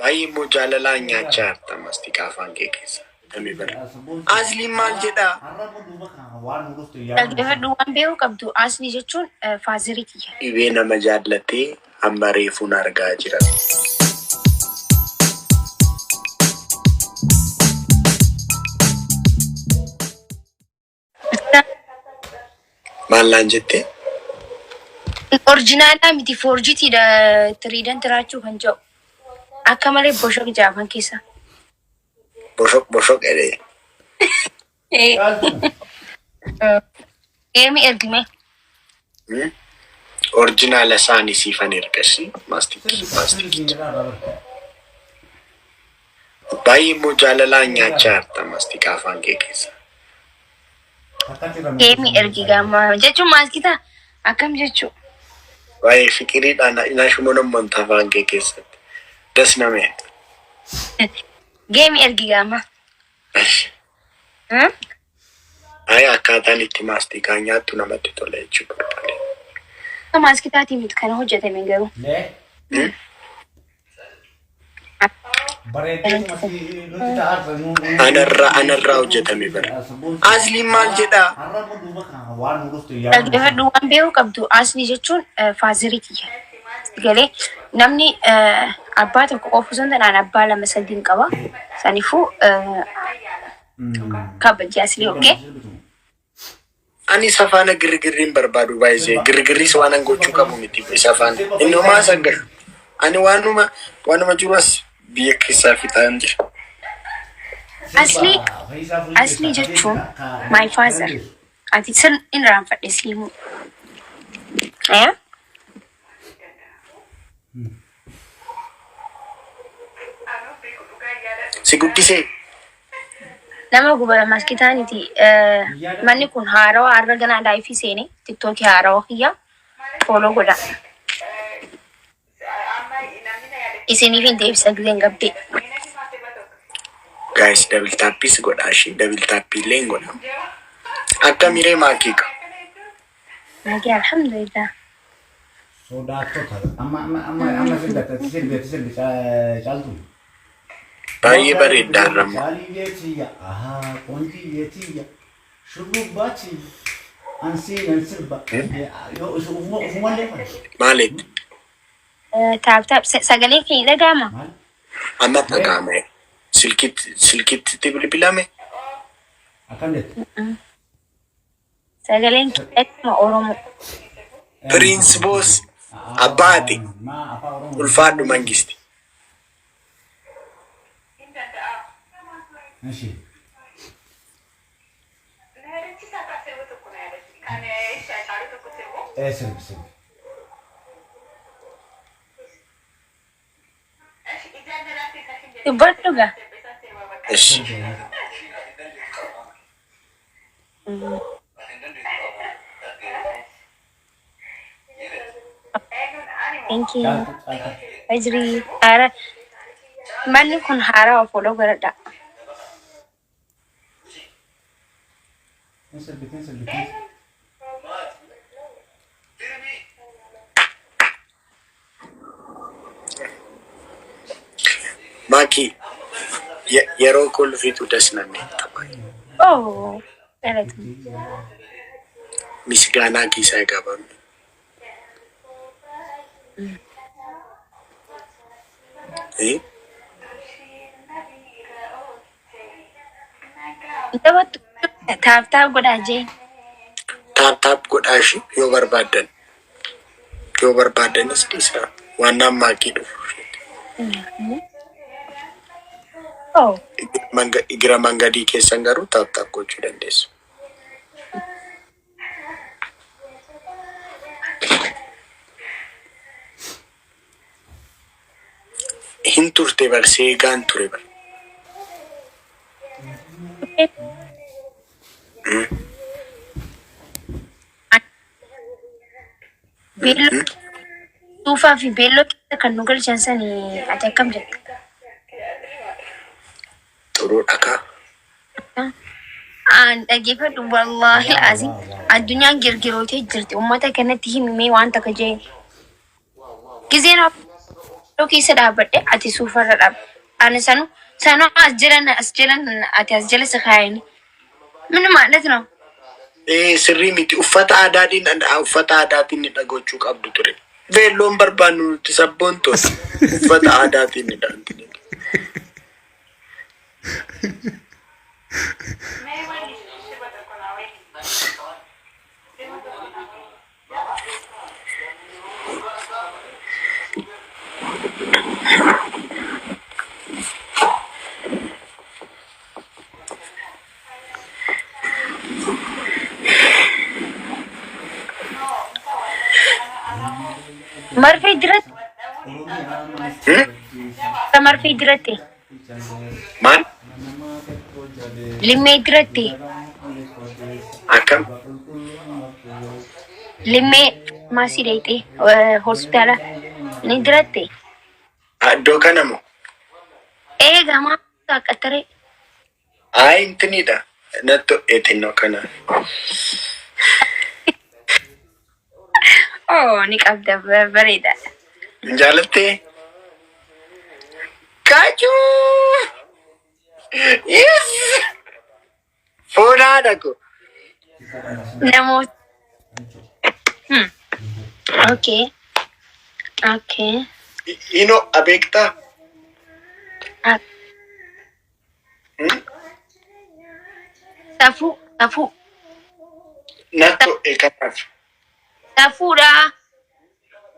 Baay'ee immoo jaalalaa nyaachaa harta mastikaa afaan kee keessa. Namni bara. Asliin maal jedhaa? Dhaggeeffadhu waan beeku qabdu asli jechuun faazirii kiyya. Dhibee nama jaallatee amma reefuun argaa jira. Maallaan jettee? Oriijinaalaa miti foorjitiidha. Tirdenti Oromoo kan jedhu. Akka malee boshok jaafan keessa. Boshok edee. Eemi ergime. Oriijinaala isaanii siifan ergasi. Maastikii. Baay'ee immoo jaalalaa nyaachaa harta mastikaa afaan kee keessa. Eemi ergi gaama jechuun maaskitaa akkam jechuu. Baay'ee fiqiriidhaan inaashuma namoota afaan kee keessatti. Das namee. Geemi ergi gaama. Ay akkaataan itti maastikaa nyaattu namatti tola jechuudha barbaade. Maaskitaatiin miti kana hojjetame garuu. Anarraa hojjetame bara. Asliin maal jedhaa? Dhaggeeffadhu waan beeku qabdu asli jechuun faazirii kiyya. Galee namni abbaa tokko qofa osoo hin taane abbaa lama sadiin qaba. Saniifuu kabajji asli okkee. Ani safaana girgirriin barbaadu baay'isee girgirris waan an gochuu qabu miti safaan inni homaa sangashu. Ani waanuma jiru as biyya keessaa fixaan jira. Asli jechuun my father. Ati sin irraanfadhe siimu. Si guddisee? Nama gubara maskitaaniti. Manni kun haarawa har'a ganaa daa'ifii seene tiktookii haarawa kiyya fooloo godha. Isiniif hin deebisa gileen gabdee. Guys, double tappis godha ishee double tappillee hin godhamu. Akka miree makii ka. Makii alhamdulillah. Baay'ee bareedaa ramma. Maalitti? Taap sagalee kee dhaga'ama. Amma dhaga'ame. Silkitti bilbilame. Sagaleen kee dhaga'ama Oromoo. Prince Boss abbaati. Ulfaadhu mangisti. Dubbadhuga. Eshi. Thank you. Ajri. Hara. Manni kun hara of follow godha. Makii yeroo kolfiitu das namni tapha. Oh, dhalatu. Misgaanaa kiisaa gabaabne. Taap godhaa jee. Taap godhaa ishee yoo barbaadan. Yoo barbaadanis dhiisaa waan nama makii dhufu. Oh. Igira mangadii keessan garuu taap gochuu dandeessu. Hin turte barsee gaan ture bar. Tuufaa fi beelloo keessa kan nu galchan sanii ati akkam jetta? Xuruu dhagaa. Dhaggeeffadhu wallaahi azim addunyaan girgirootee jirti. Uummata kanatti himimee waan takka jee. Gizeen Oke, sedap deh. Ati super sedap. Ane sanu as jalan ati as jalan sekarang. Mana mana tu no? Sirrii miti uffata aadaatiin ni dhagochuu qabdu ture. Veelloon barbaannu nuti sabboontoota uffata aadaatiin ni dhaanti. Marfi dirat. Marfi dirat. Maal? Limme dirat. Akkam? Limme masih deh hospital. Ni dirat. Iddoo kana moo? Gama katare. Intinidha. Natto xinnoo kana. Oh, ni kabda bereda. Jaalattee? Kaachuu! Yes! Fuudhaadha ko. Namo. Okay. Okay. Inoo abeektaa? Tafu. Natto kanaaf. Tafu dah.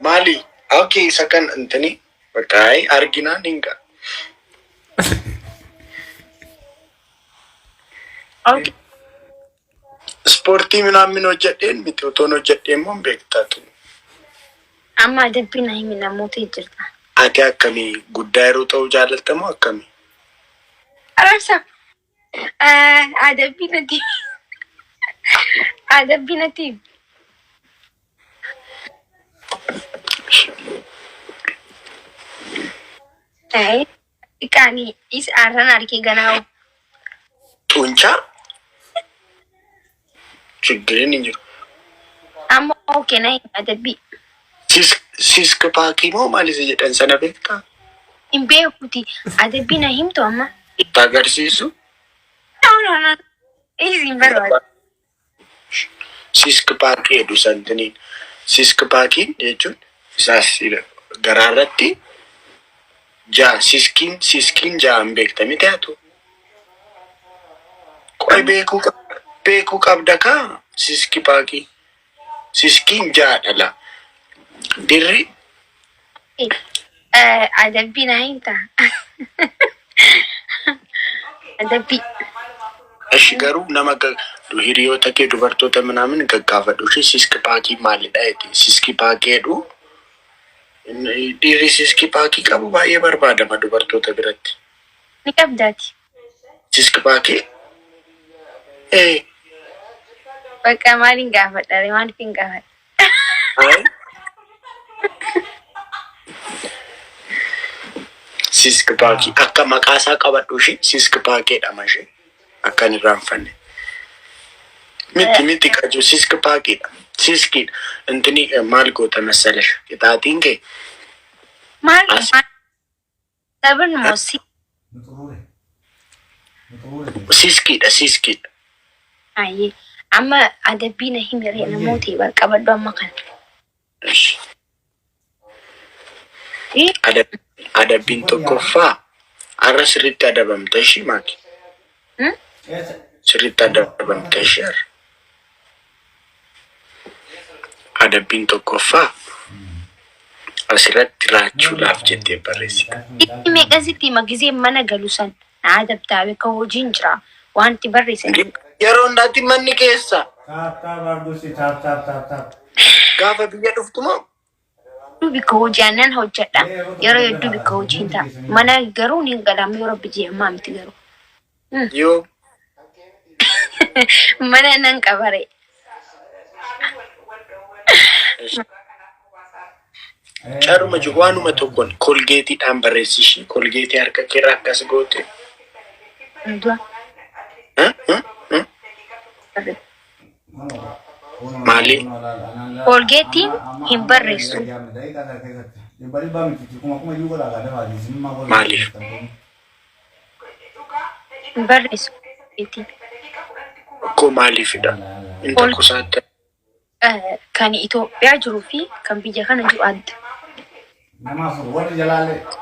Maali? Okay, isa kan antini. Bakka arginaan hinga. Okay. Ispoortii minaamin hojjedheen miti otoon hojjedheen moo beektaa tu. Amma dabbiin himi namoota jirta. Ati akkamii guddaa yeroo ta'uu jaalatta moo akkamii? Arasa. Adabbiin ati. Iqaanii is arran argee ganaa. Tuunchaa? Chiggiriin hin jiru. Amma okay na adabbii. Siiska paakii moo maalis jedhan sana beektaa? Hin beekuti. Adabbii na himtu amma. Itti agarsiisu? No. Isin barbaadu. Siiska paakii jedhu santiniin. Siiska paakiin jechuun isaas garaarratti siiskiin ja'an beektami taatu. Qoy beekuu qabda kaa siiski paakii. Siiskiin ja'adha. Dirri. Adabbii na himta. Adabbii. Ashi garuu nama hiriyoota kee dubartoota minaamin gaggaafadhu ishee siiski paakii maalidha jedhe. Siiski paakii jedhu dhiirri siiski paakii qabu baay'ee barbaadama dubartoota biratti. Ni qabdaati. Siiski paakii? Bakka maaliin gaafadha? Maaliif hin gaafadha? Siiski paakii akka maqaasaa qabadhu ishee siiski paakii jedhama ishee. Akka hin irraanfanne. Miti qaju siiski paakiidha. Siiskiidha. Intini maal goota masalash qixaatiin kee. Maal? Sabun moosi. Siiskiidha. Ayyee. Amma adabbii na himire namooti qabadhu amma kana. Adabbiin tokkoffaa har'a sirriitti adabamta ishii maaki? Sirriitti adabamta ishii har'a. Adabbiin tokkoffaa asirratti raachuudhaaf jettee barreessita. Meeqasitti magizee mana galu san adabtaa beeka hojiin jira wanti barreessan. Yeroo hundaatti manni keessa. Gaafa biyya dhuftu moo? Bika hojii aannan hojjedha. Yeroo hedduu bika hojiin ta'a. Mana garuu ni galamu yeroo biyya ammaa miti garuu. Yoo. Mana nan qabare. Caruma jiru waanuma tokkoon kolgeetiidhaan barreessishi. Kolgeetii harka keerraa akkas goote. Maali? Kolgeetiin hin barreessu. Maaliif? Barreessu. Akkoo maaliifidha? Inta kusaatti. Kan Itoophiyaa jiruu fi kan biyya kana jiru adda.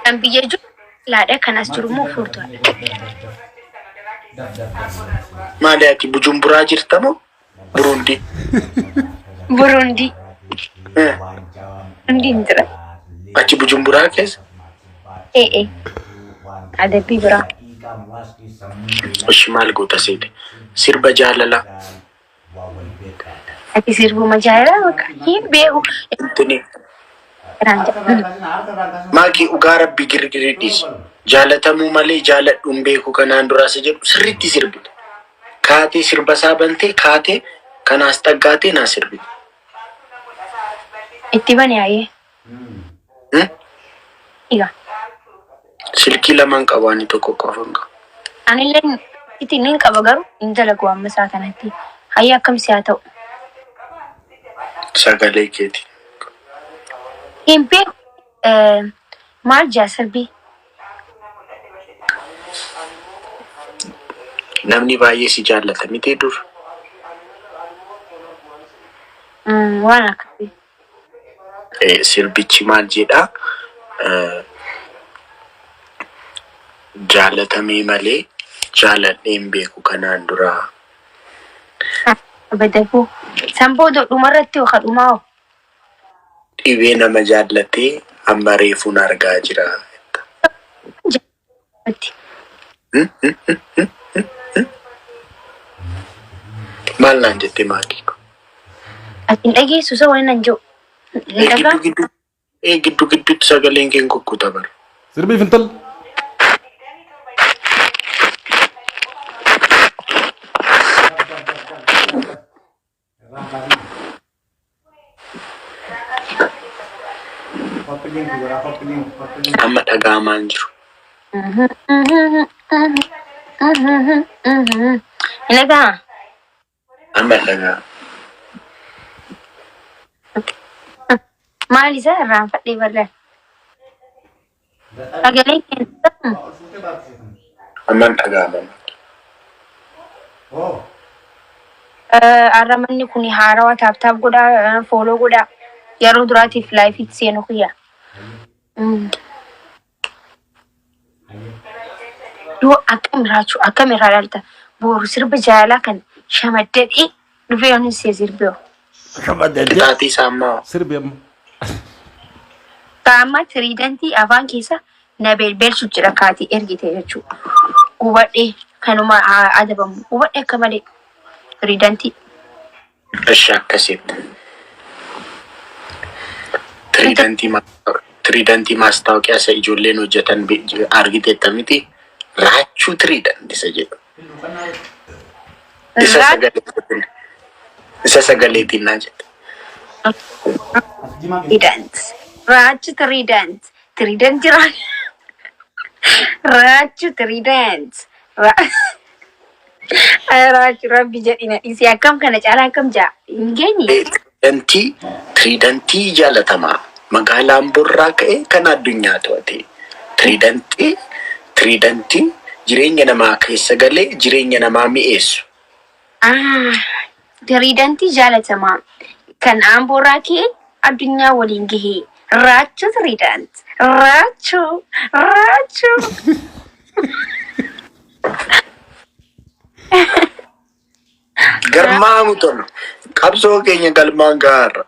Kan biyya jiru laadha kan as jiru immoo furtuudha. Maali ati Bujumburaa jirta moo? Burundi. Burundi. Burundi hin jira. Achi Bujumburaa keessa? Adabbii biraa. Oshi maal goota seete? Sirba jaalalaa. Ati sirbuma jaalalaa bakka hin beeku. Intini. Makii dhugaa rabbii girgirri dhiisi. Jaalatamuu malee jaaladhuun beeku kanaan duraasa jedhu sirriitti sirbite. Kaatee sirba isaa bantee kaatee kanaas xaggaatee naa sirbite. Itti bane yaa'ee. Egaa. Silkii lamaan qabaanii tokko qofan qaba. Anillee itti inni qaba garuu hin dalagu amma isaa kanatti. Hayya akkamsi haa ta'u. Sagalee keeti. Hin beeku maal jaa sirbii? Namni baay'ee si jaallata miti dur. Waan akkasii. Sirbichi maal jedhaa? Jaalatamee malee jaaladhee hin beeku kanaan duraa. Badaboo. Sanbooda dhumarratti yookaan dhumaa Dhibee nama jaallatee amma reefuun argaa jira. Maal naan jettee Makii? Ati hin dhageessu isa waan nan jiru. Giddu gidduutti sagaleen keen kukkuta bara. Sirbii fintal. Amma dhaga'amaan jiru. Hin dhagaa? Amma dhagaa. Maal isaa irraanfadhee bal'aa? Sagaleen keessa. Amma dhaga'aman. Arramanni kun haarawaa taaptaap godhaa fooloo godhaa yeroo duraatiif laayifiitti seenu kiyya. Yoo akkam irraa dhalta booru sirba jaalalaa kan shamaddadhee dhufee yoon see sirbee. Taatii saammaa. Sirbii amma. Kaamma tiriidantii afaan keessa na beelbeelchu jira kaatii ergite jechuudha. Hubadhee kanuma adabamu hubadhee akka malee tiriidantii. Eshi akkasitti. Tiriidantii maastaawoqiyaa isa ijoolleen hojjetan argiteetta miti raachuu tiriidantii isa jedhu. Isa sagaleetiin naa jedhe. Raachuu tiriidant. Tiriidant jiraan. Raachuu tiriidant. Raachuu rabbi jedhina dhiisii akkam kana caalaa akkam jaa hin geenye. Tiriidantii jaalatamaa magaalaan borraa ka'e kan addunyaa to'ate. Tiriidantii jireenya namaa keessa galee jireenya namaa mi'eessu. Tiriidantii jaalatamaa kan aanborraa ka'e addunyaa waliin gahee. Raachuu tiriidant. Raachuu. Garmaamu tolu. Qabsoo keenya galmaan gaara.